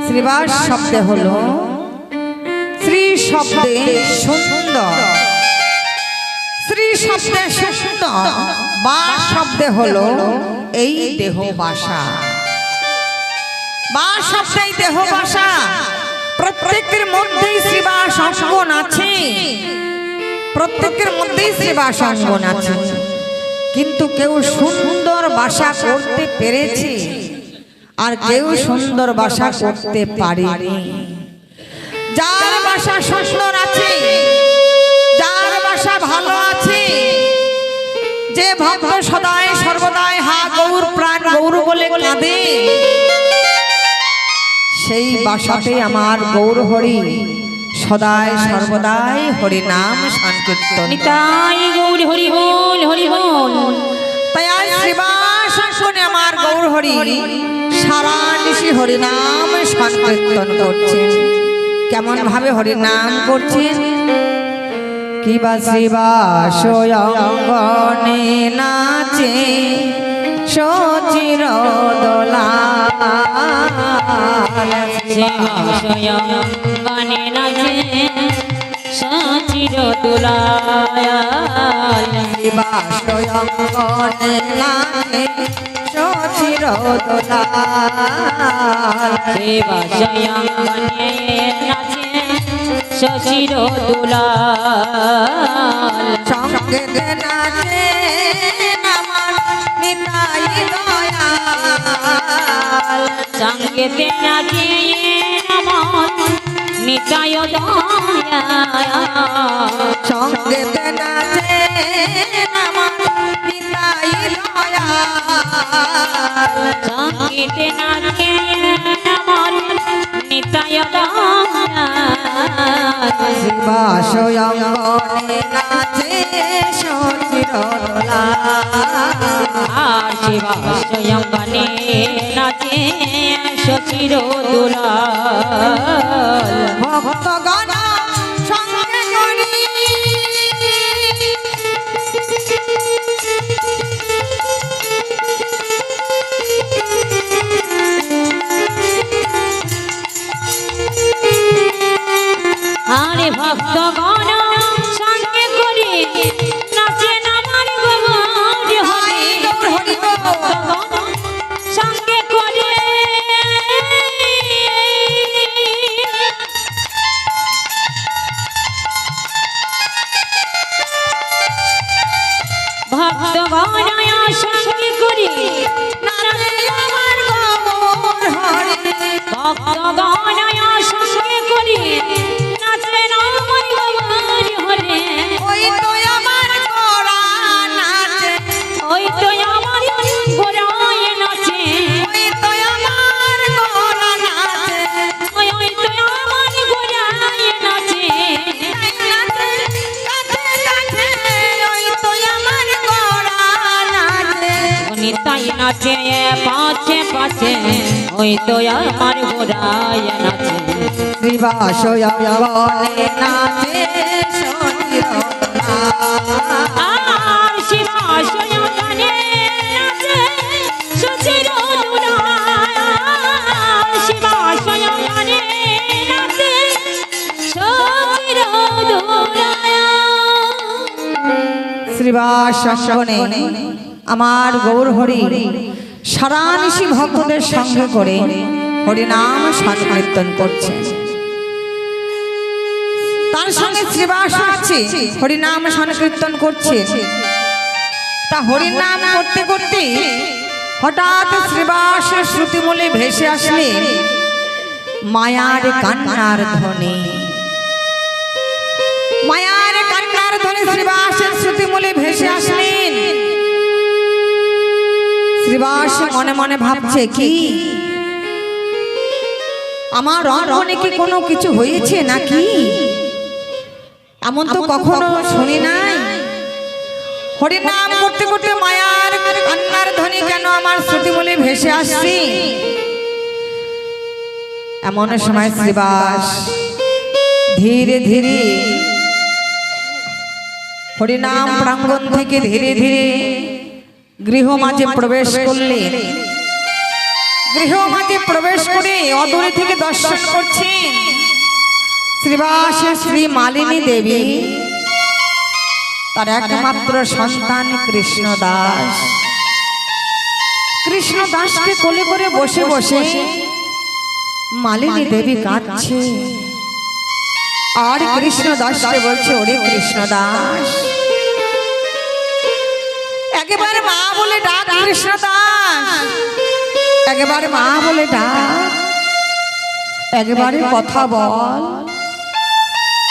শ্রীবাস শব্দে হলো শ্রী শব্দে সুন্দর, শ্রী শব্দে সুন্দর, বাস শব্দে হলো এই দেহ বাসা। বাস শব্দে দেহ বাসা, প্রত্যেকের মধ্যেই শ্রীবাস অঙ্গন আছে, প্রত্যেকের মধ্যেই শ্রীবাস অঙ্গন আছে, কিন্তু কেউ সুন্দর বাসা করতে পেরেছে আর কেউ সুন্দর বাসা করতে পারেনি। যার বাসা সুন্দর আছে, যার বাসা ভালো আছে, যে ভক্ত সদায় সর্বদাই হা গৌর প্রাণ গৌর বলে কাঁদে, সেই বাসাতে আমার গৌর হরি সদায় সর্বদাই হরি নাম সংকীর্তন। নিতাই গৌর হরি বল হরি বল। তাই আজ শ্রীবাস আসনে আমার গৌর হরি সারা নিশি হরি নাম সংকীর্তন করছেন। কেমন ভাবে হরি নাম করছেন? কিবা শ্রীবাস অঙ্গনে নাচে সচির দোলাল, শ্রীবাস অঙ্গনে নাচে সচির দোলাল, শ্রীবাস অঙ্গনে নাচে সচির দোলাল, শ্রীবাস অঙ্গনে নাচে সচির দোলাল, সঙ্গে নাচে আমার নিতাই দয়াল, সঙ্গেতে নাচে আমার নিতাই দয়াল, সঙ্গে নাচে আমার নিতাই দয়াল, সঙ্গেতে নাচে আমার নিতাই দয়াল, শ্রীবাস অঙ্গনে নাচে সচির দোলাল, আর শ্রীবাস অঙ্গনে নাচে সচির দোলাল, ভক্তগণ সঙ্গে করি আরে ভক্তগণ সঙ্গে করে নাচেন আমার গৌর হরি, ভক্তগণ সঙ্গে করে ভক্তগণ সঙ্গে করে নাচে আমার গৌর হরি, ভক্তগণ সঙ্গে করে নাচেন আমার গৌর হরি, ওই তো আমার গোরা নাচে, ওই তো আমার ঘোড়ায় নাচে, ওই তো আমার গোরা নাচে, ওই তো আমার ঘোড়ায় নাচে, নাচে কাছে কাছে, ওই তো আমার গোরা নাচে, নিতাই নাচে পাছে পাছে, ওই তো আমার ঘোড়ায় নাচে, শ্রীবাস অঙ্গনে নাচে সচির দোলাল, আর শ্রীবাস অঙ্গনে নাচে সচির দোলাল, শ্রীবাস অঙ্গনে নাচে সচির দোলাল, শ্রীবাস অঙ্গনে আমার গৌর হরি সারা নিশি ভক্তদের সঙ্গে করে হরি নাম সংকীর্তন করছে। তার সঙ্গে শ্রীবাস আছে, হরি নাম সংকীর্তন করছে। তা হরি নাম করতে করতে হঠাৎ শ্রীবাস শ্রুতিমূলে ভেসে আসলে মায়ার কান্নার ধ্বনি, মায়ার কান্নার ধ্বনি শ্রীবাসের শ্রুতিমূলে ভেসে আসলেন। শ্রীবাস মনে মনে ভাবছে, কি আমার অঙ্গনে কি কোনো কিছু হয়েছে নাকি? এমন তো কখনো শুনি নাই। হরি নাম করতে করতে মায়ার কান্নার ধ্বনি কেন আমার শ্রুতিমূলে ভেসে আসছে? এমন সময় শ্রীবাস ধীরে ধীরে হরিনাম প্রাঙ্গণ থেকে ধীরে ধীরে গৃহ মাঝে প্রবেশ করলেন। গৃহ মাঝে প্রবেশ করে অদূরে থেকে দর্শন করছেন শ্রীবাসে শ্রী মালিনী দেবী, তার একমাত্র সন্তান কৃষ্ণ দাস। কৃষ্ণ দাসকে কোলে করে বসে বসে মালিনী দেবী কাঁদছে, আর কৃষ্ণ দাসকে বলছে, ওরে কৃষ্ণ দাস, একেবারে মা বলে ডাক কৃষ্ণ দাস, একেবারে মা বলে ডাক, একেবারে কথা বল,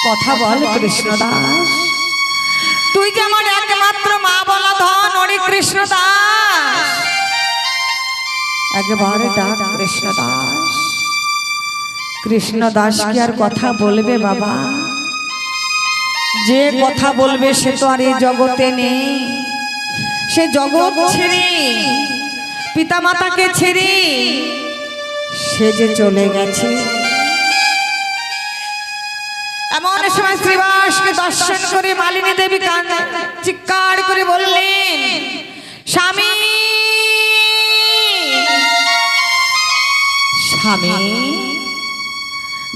কথা বল কৃষ্ণ দাস, তুই যে আমার একমাত্র মা বলা ধন, ওরে কৃষ্ণ দাস, একেবারে ডাক কৃষ্ণ দাস। কৃষ্ণ দাস কি আর কথা বলবে বাবা? যে কথা বলবে সে তো আর এই জগতে নেই, সে জগৎ ছেড়ে, পিতা মাতাকে ছেড়ে সে যে চলে গেছে। এমন সময় শ্রীবাসকে দর্শন করে মালিনী দেবী চিৎকার করে বললেন, স্বামী, স্বামী,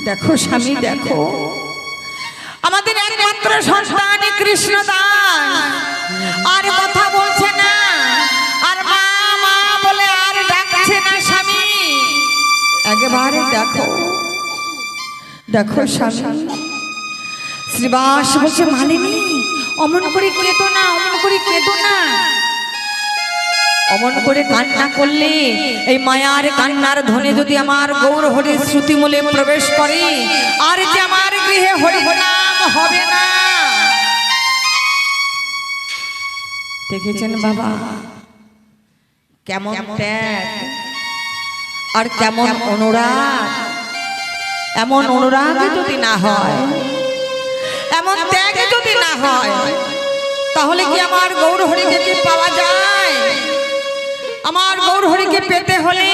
দেখো স্বামী, দেখো আমাদের একমাত্র সন্তান কৃষ্ণ দাস আর কথা বলছে না, আর মা মা বলে আর ডাকছে না স্বামী, একেবারে দেখো, দেখো স্বামী। শ্রীবাস বলছে, মালিনী অমন করে কেঁদো না, অমন করে কেঁদো না, অমন করে কান্না করলে এই মায়ার কান্নার ধ্বনি যদি আমার গৌর হরির শ্রুতিমূলে প্রবেশ করে, আর যে আমার গৃহে হরি নাম হবে না। দেখেছেন বাবা কেমন ত্যাগ আর কেমন অনুরাগ? এমন অনুরাগ যদি না হয়, এমন ত্যাগ যদি না হয়, তাহলে কি আমার গৌর হরিকে কি পাওয়া যায়? আমার গৌর হরিকে পেতে হলে,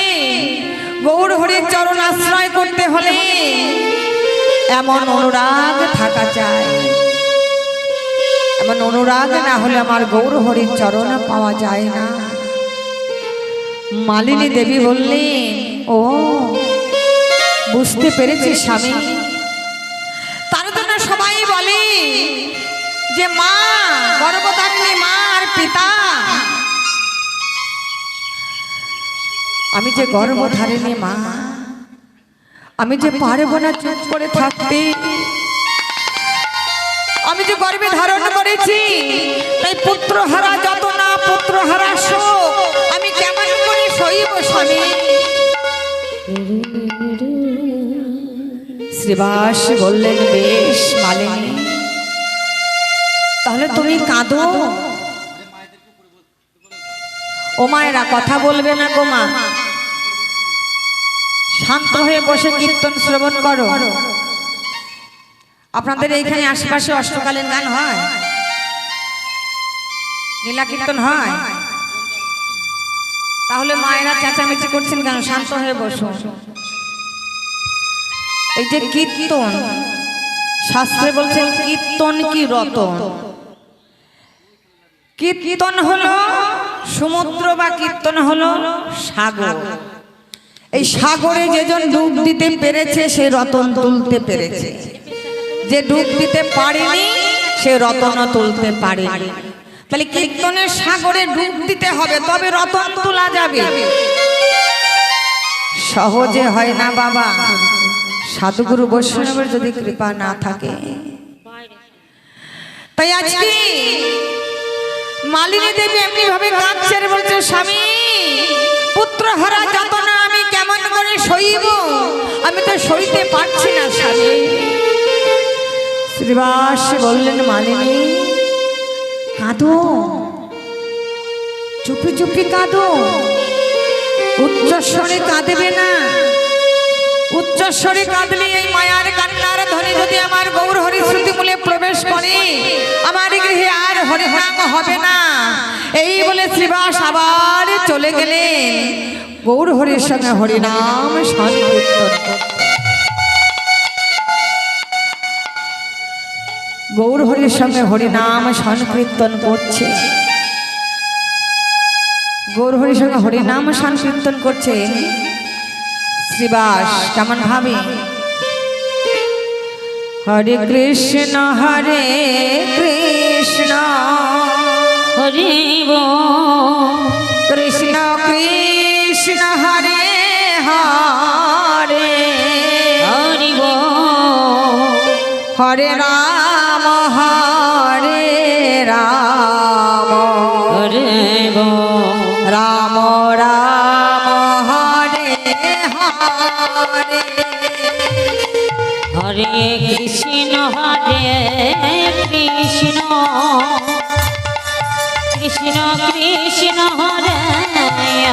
গৌর হরির চরণ আশ্রয় করতে হলে এমন অনুরাগ থাকা চাই। এমন অনুরাগ না হলে আমার গৌর হরির চরণ পাওয়া যায় না। মালিনী দেবী বললেন, ও বুঝতে পেরেছি স্বামী, তার জন্য সবাই বলে যে মা, গর্ভধারিণী মা আর পিতা। আমি যে গর্ভধারিণী মা, আমি যে পারবো না চুপ করে থাকতে, আমি যে গর্ভে ধারণ করেছি, তাই পুত্রহারা যত না, পুত্রহারা শোক আমি কেমন করে সইব স্বামী? শ্রীবাস বললেন, বেশ মালিনী, তাহলে তুমি কাঁদো। ও মায়েরা কথা বলবে না গো মা, শান্ত হয়ে বসে কীর্তন শ্রবণ করো। আপনাদের এইখানে আশেপাশে অষ্টকালীন গান হয়, লীলা কীর্তন হয়, তাহলে মায়েরা চেঁচামেচি করছেন কেন? শান্ত হয়ে বসো। এই যে কীর্তন, শাস্ত্রে বলছেন কীর্তন কি রতন। কীর্তন হলো সমুদ্র বা কীর্তন হলো সাগর। এই সাগরে যেজন ডুব দিতে পেরেছে সে রতন তুলতে পেরেছে, যে ডুব দিতে পারেনি সে রতন তুলতে পারেনি। তাহলে কীর্তনের সাগরে ডুব দিতে হবে, তবে রতন তোলা যাবে। সহজে হয় না বাবা, সাধুগুরু বৈষ্ণবের যদি কৃপা না থাকে। তাই আজকে মালিনী দেবী এমনি ভাবে কাঁদছেন, বলছে, স্বামী, পুত্রহারা যাতনা আমি কেমন করে সইব? আমি তো সইতে পারছি না স্বামী। শ্রীবাস বললেন, মালিনী কাঁদো, চুপি চুপি কাঁদো, উচ্চস্বরে কাঁদবে না। উচ্চস্বরে কাঁদলে এই মায়ার কান্নার ধ্বনি যদি আমার গৌর হরি শ্রুতিমূলে প্রবেশ করে, আমার গৃহে আর হরিনাম হবে না। এই বলে শ্রীবাস আবার চলে গেলেন গৌর হরির সঙ্গে হরিনাম সংকীর্তন। গৌর হরির সঙ্গে হরিনাম সংকীর্তন করছে, গৌর হরির সঙ্গে হরিনাম সংকীর্তন করছে। শ্রীবাস কেমন ভাবে হরে কৃষ্ণ হরি বল কৃষ্ণ কৃষ্ণ হরে হরে হরি বল হরে রাম হরে বল রাম রাম হরে হরে হরে কৃষ্ণ কৃষ্ণ কৃষ্ণ হরে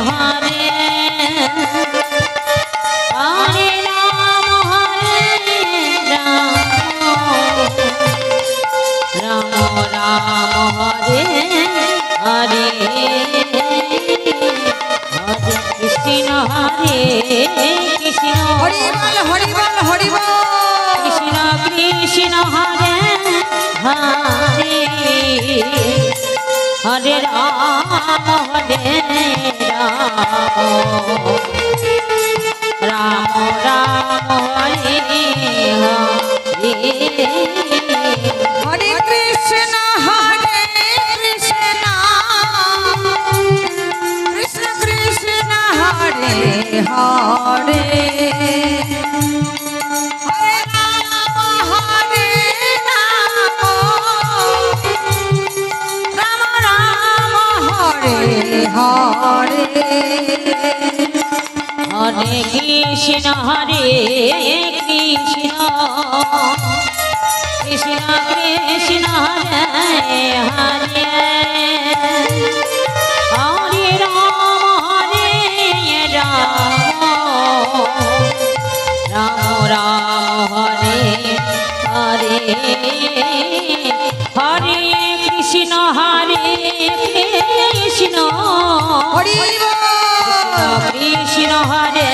হরে হরে রাম রাম রাম হরে হরে হরে কৃষ্ণ কৃষ্ণ হরি বল হরি বল হরি বল কৃষ্ণ কৃষ্ণ হরে হরে হরে রাম রাম রাম হরে হরে হরে কৃষ্ণ কৃষ্ণ কৃষ্ণ হরে হরে হরে রাম রাম রাম হরে হরে হরে কৃষ্ণ কৃষ্ণ কৃষ্ণ হরে হরে হরে রাম রাম রাম হরে হরে হরে কৃষ্ণ কৃষ্ণ হরি বল কৃষ্ণ হরে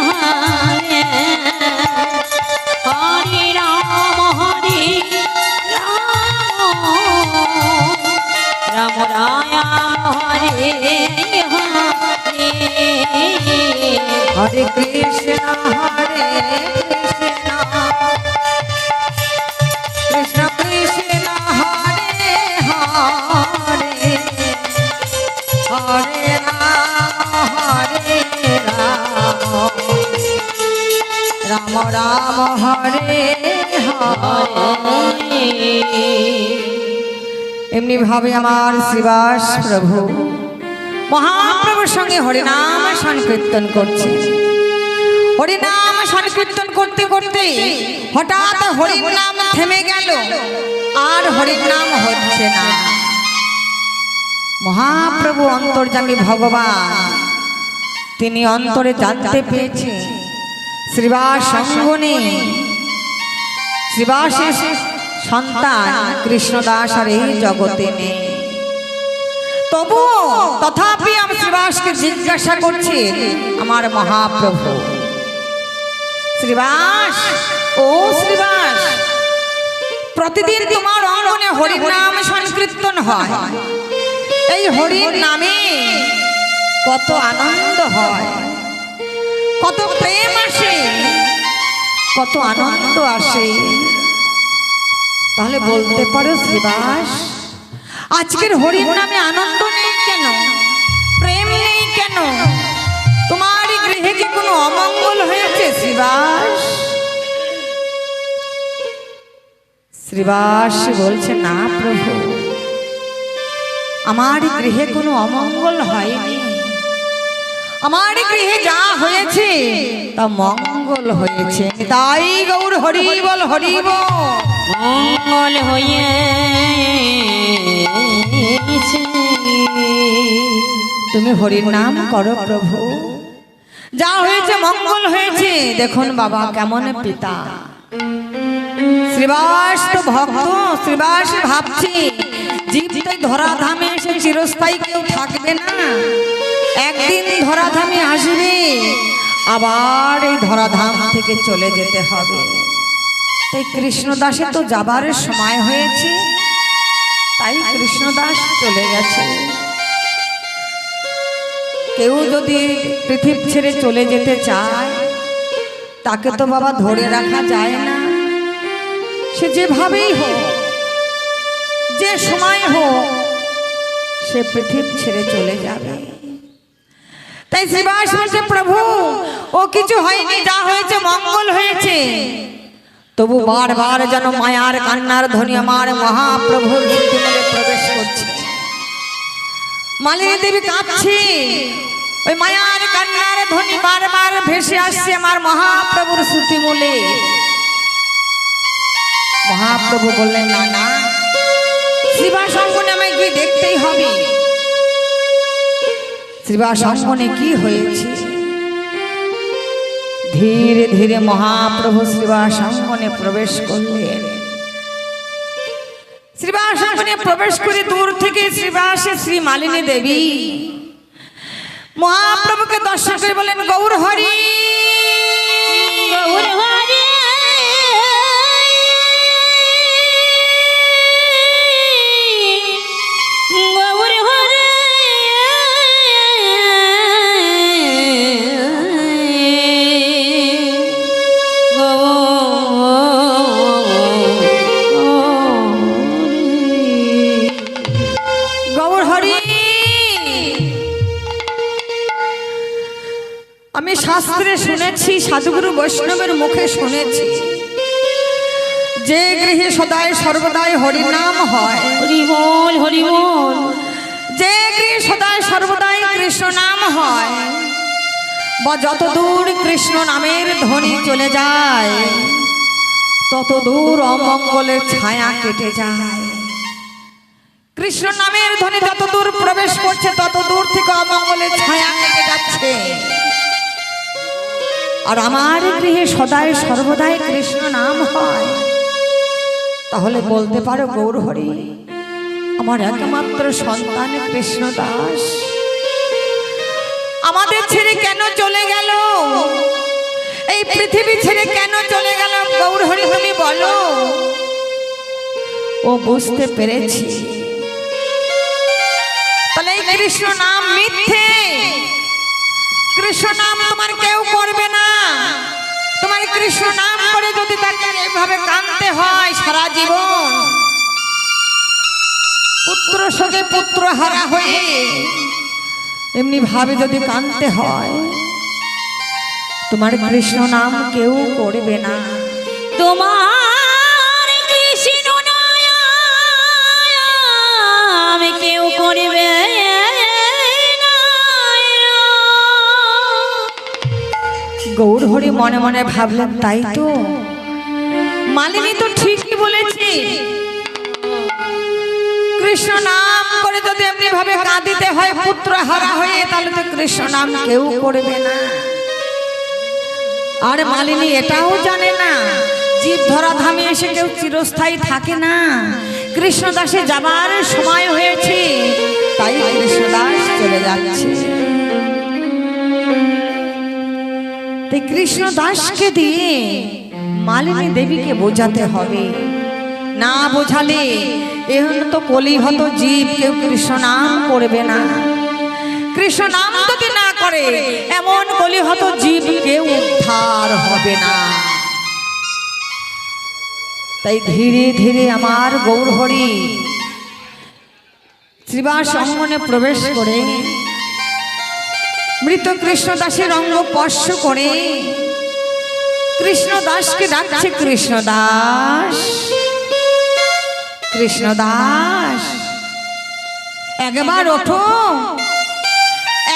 হরে হরে রাম রাম রাম হরে হরে হরে কৃষ্ণ কৃষ্ণ কৃষ্ণ হরে হরে হরে রাম রাম হরে হরে এমনি ভাবে আমার শ্রীবাস প্রভু মহাপ্রভুর সঙ্গে হরিনাম সংকীর্তন করছে। হরিনাম সংকীর্তন করতে করতে হঠাৎ হরিনাম থেমে গেল, আর হরিনাম হচ্ছে না। মহাপ্রভু অন্তর্যামী ভগবান তিনি অন্তরে জানতে পেয়েছে শ্রীবাস সঙ্গ নেই, শ্রীবাসের সন্তান কৃষ্ণদাস আর এই জগতে নেই। তবু তথাপি আমি শ্রীবাসকে জিজ্ঞাসা করছি, আমার মহাপ্রভু শ্রীবাস, ও শ্রীবাস, প্রতিদিন তোমার অঙ্গনে হরির নাম সংকীর্তন হয়, এই হরির নামে কত আনন্দ হয়, কত প্রেম আসে, কত আনন্দ আসে। তাহলে বলতে পারো শ্রীবাস, আজকের হরির নামে আনন্দ নেই কেন, প্রেম নেই কেন? তোমার গৃহে কি কোনো অমঙ্গল হয়েছে শ্রীবাস? শ্রীবাস বলছে, না প্রভু, আমার গৃহে কোনো অমঙ্গল হয়নি, আমার গৃহে যা হয়েছে তা মঙ্গল হয়েছে। তাই গৌর হরি বল, হরি বল। মঙ্গল হয়েছে, তুমি হরির নাম করো প্রভু, যা হয়েছে মঙ্গল হয়েছে। দেখুন বাবা কেমন পিতা, শ্রীবাস তো ভক্ত, শ্রীবাস ভাবছি জীবটাই ধরাধামে এসে চিরস্থায়ী কেউ থাকবে না, একদিন ধরাধামে আসবে, আবার এই ধরাধাম থেকে চলে যেতে হবে। তাই কৃষ্ণদাসে তো যাবার সময় হয়েছে, তাই কৃষ্ণদাস চলে গেছে। কেউ যদি পৃথিবী ছেড়ে চলে যেতে চায় তাকে তো বাবা ধরে রাখা যায় না, সে যেভাবেই হোক, যে সময় হোক, সে পৃথিবী ছেড়ে চলে যাবে। তাই শ্রীবাস বলছে, প্রভু ও কিছু হয়নি, যা হয়েছে মঙ্গল হয়েছে, তবু বারবার যেন মায়ার কান্নার ধ্বনি আমার মহাপ্রভুর মনে প্রবেশ করছে। মালিনী দেবী কাঁদছে, ওই মায়ার কান্নার ধ্বনি বারবার ভেসে আসছে আমার মহাপ্রভুর শ্রুতিমূলে। মহাপ্রভু বললেন, না না, শ্রীবাস অঙ্গনে আমায় গিয়ে দেখতেই হবে। শ্রীবাস অঙ্গনে কি হয়েছে? ধীরে ধীরে মহাপ্রভু শ্রীবাস অঙ্গনে প্রবেশ করলেন। শ্রীবাস অঙ্গনে প্রবেশ করে দূর থেকে শ্রীবাসে শ্রী মালিনী দেবী মহাপ্রভুকে দর্শন করে বলেন, গৌর হরি, গৌর হরি, গৌর হরি, গৌর হরি। আমি শাস্ত্রে শুনেছি, সাধুগুরু বৈষ্ণবের মুখে শুনেছি, যে গৃহে সদায় সর্বদাই হরিনাম হয়, হরি বল, হরি বল, যে গৃহে সদায় সর্বদাই কৃষ্ণ নাম হয়, বা যত দূর কৃষ্ণ নামের ধ্বনি চলে যায়, তত দূর অমঙ্গলের ছায়া কেটে যায়। কৃষ্ণ নামের ধ্বনি যত দূর প্রবেশ করছে, তত দূর থেকে অমঙ্গলের ছায়া কেটে যাচ্ছে। আর আমার গৃহে সদায় সর্বদাই কৃষ্ণ নাম হয়, তাহলে বলতে পারো গৌর হরি, আমার একমাত্র সন্তান কৃষ্ণ দাস আমাদের ছেড়ে কেন চলে গেল? এই পৃথিবী ছেড়ে কেন চলে গেল? গৌর হরি তুমি বলো। ও বুঝতে পেরেছি, তাহলে এই কৃষ্ণ নাম মিথ্যে, কৃষ্ণ নাম তোমার কেউ করবে না। তোমার কৃষ্ণ নাম করে যদি তাকে এভাবে কাঁদতে হয় সারা জীবন, পুত্র শোকে পুত্র হারা হয়ে এমনি ভাবে যদি কাঁদতে হয়, তোমার কৃষ্ণ নাম কেউ করবে না। তোমার কৃষ্ণ নাম কেউ করবে না। গৌর হরি মনে মনে ভাবলেন, তাই তো, মালিনী তো ঠিকই বলেছে, কৃষ্ণ নাম করে যদি এমনি ভাবে কাঁদিতে হয় পুত্র হারা হয়ে, তাহলে তো কৃষ্ণ নাম কেউ করবে না। আর মালিনী এটাও জানে না, জীব ধরা ধামে এসে কেউ চিরস্থায়ী থাকে না, কৃষ্ণদাসে যাবার সময় হয়েছে, তাই কৃষ্ণদাস চলে যাচ্ছে। তাই কৃষ্ণদাসকে দিয়ে মালিনী দেবীকে বোঝাতে হবে, না বোঝালে এখন তো কলিহত জীব কেউ কৃষ্ণ নাম করবে না। কৃষ্ণ নাম যদি না করে, এমন কলিহত জীব কেউ উদ্ধার হবে না। তাই ধীরে ধীরে আমার গৌর হরি শ্রীবাস অঙ্গনে প্রবেশ করে মৃত কৃষ্ণদাসের অঙ্গ স্পর্শ করে কৃষ্ণদাসকে ডাকছে, কৃষ্ণদাস, কৃষ্ণদাস, একবার ওঠো,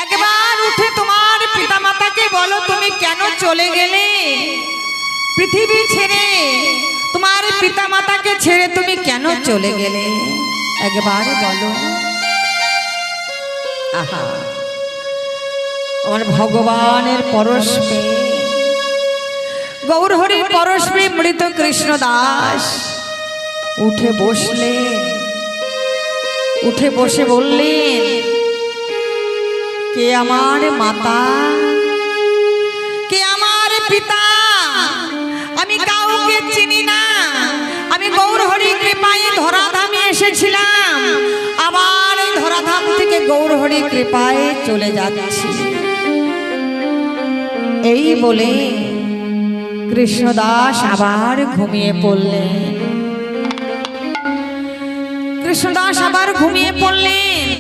একবার উঠে তোমার পিতামাতাকে বলো তুমি কেন চলে গেলে পৃথিবী ছেড়ে, তোমার পিতামাতাকে ছেড়ে তুমি কেন চলে গেলে, একবার বলো। আহা, আমার ভগবানের পরশ পেয়ে, গৌর হরির পরশ পেয়ে মৃত কৃষ্ণদাস উঠে বসলেন, উঠে বসে বললেন, কে আমার মাতা, কে আমার পিতা, আমি কাউকে চিনি না, আমি গৌর হরি কৃপায় ধরাধামে এসেছিলাম, আবার এই ধরাধাম থেকে গৌর হরি কৃপায় চলে যাচ্ছি। এই বলে কৃষ্ণদাস আবার ঘুমিয়ে পড়লেন। কৃষ্ণদাস আবার ঘুমিয়ে পড়লেন।